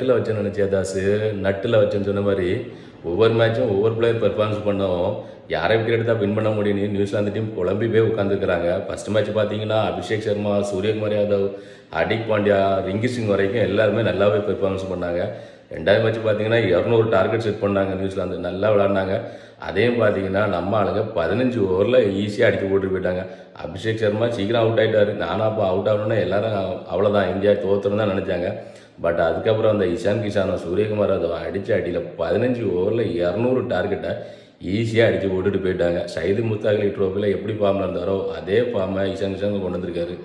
நட்டில் வச்சேன்னு நினச்சியா தாசு, நட்டில் வச்சேன்னு சொன்ன மாதிரி ஒவ்வொரு மேட்சும் ஒவ்வொரு பிளேயர் பெர்ஃபார்மன்ஸ் பண்ணவும் யாரை விக்கெட் எடுத்தால் வின் பண்ண முடியும்னு நியூசிலாந்து டீம் குழம்பி போய் உட்காந்துருக்குறாங்க. ஃபஸ்ட் மேட்ச் பார்த்தீங்கன்னா அபிஷேக் சர்மா, சூரியகுமார் யாதவ், ஹர்திக் பாண்டியா, ரிங்கி சிங் வரைக்கும் எல்லாருமே நல்லாவே பெர்ஃபார்மன்ஸ் பண்ணாங்க. ரெண்டாவது மேட்ச் பார்த்தீங்கன்னா 200 டார்கெட் செட் பண்ணாங்க. நியூசிலாந்து நல்லா விளாண்டாங்க. அதையும் பார்த்தீங்கன்னா நம்ம ஆளுங்க 15 ஓவரில் ஈஸியாக அடித்து போட்டு போயிட்டாங்க. அபிஷேக் சர்மா சீக்கிரம் அவுட் ஆகிட்டார். நானும் அப்போ அவுட் ஆகணுன்னா எல்லாரும் அவ்வளோதான் இந்தியா தோற்றுன்னு தான் நினச்சாங்க. பட் அதுக்கப்புறம் அந்த இஷான் கிஷானும் சூரியகுமார் அதை அடித்த அடியில் 15 ஓவரில் 200 டார்கெட்டை ஈஸியாக அடித்து போட்டுட்டு போயிட்டாங்க. சைது முஸ்தாக் அலி ட்ரோஃபியில் எப்படி ஃபார்மில் இருந்தாரோ அதே ஃபார்மை இஷான் கிஷான் கொண்டு வந்திருக்காரு.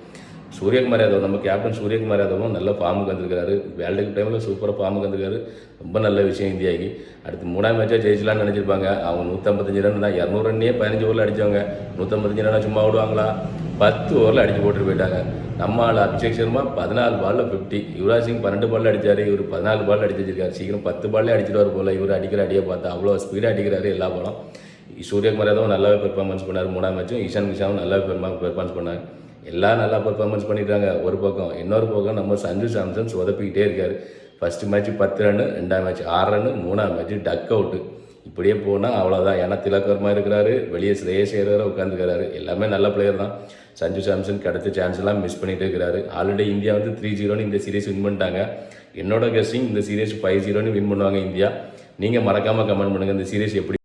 சூரியகுமார் யாதவ், நம்ம கேப்டன் சூரியகுமார் யாதவும் நல்ல ஃபார்முக்கு வந்திருக்காரு. வேர்ல்டு கப் டைமில் சூப்பராக ஃபார்முக்கு வந்திருக்காரு. ரொம்ப நல்ல விஷயம் இந்தியாவுக்கு. அடுத்து 3ஆம் மேட்சாக ஜெயிச்சலான்னு நினச்சிருப்பாங்க. அவங்க 155 ரன் தான், 200 ரன்னே 15 ஓவரில் அடித்தவங்க. 155 ரன் சும்மா விடுவாங்களா? 10 ஓவரில் அடித்து போட்டுட்டு போயிட்டாங்க. நம்ம ஆள் அபிஷேக் சர்மா 14 பாலில் 50, யுவராஜ் சிங் 12 பாலில் அடித்தார். இவர் 14 பாலில் அடிச்சு வச்சிருக்காரு. சீக்கிரம் 10 பால்லே அடிச்சிடுவார் போல். இவர் அடிக்கிற அடியை பார்த்தா அவ்வளோ ஸ்பீடாக அடிக்கிறாரு எல்லா பாலும். சூரியகுமார் யாதவும் நல்லாவே பெர்ஃபார்மன்ஸ் பண்ணார் 3ஆம் மேட்சும். இஷான் கிஷாவும் நல்லாவே பெர்ஃபார்மன்ஸ் பண்ணார். எல்லாம் நல்லா பெர்ஃபார்மன்ஸ் பண்ணிட்டாங்க ஒரு பக்கம். இன்னொரு பக்கம் நம்ம சஞ்சு சாம்சன் சொதப்பிக்கிட்டே இருக்கார். ஃபஸ்ட்டு மேட்ச் 10 ரன்னு, 2ஆம் மேட்ச் 6 ரன்னு, 3ஆம் மேட்ச் டக் அவுட்டு. இப்படியே போனால் அவ்வளோதான். ஏன்னா திலக் வர்மா இருக்கிறாரு, வெளியே ஸ்ரேயஸ் ஐயர் உட்காந்துக்கிறாரு. எல்லாமே நல்ல பிளேயர் தான். சஞ்சு சாம்சன் கிடைச்ச சான்ஸ் எல்லாம் மிஸ் பண்ணிகிட்டே இருக்கிறாரு. ஆல்ரெடி இந்தியா வந்து 3-0 இந்த சீரீஸ் வின் பண்ணிட்டாங்க. என்னோட கெஸ்டிங் இந்த சீரீஸ் 5-0 வின் பண்ணுவாங்க இந்தியா. நீங்கள் மறக்காமல் கமெண்ட் பண்ணுங்கள் இந்த சீரீஸ் எப்படி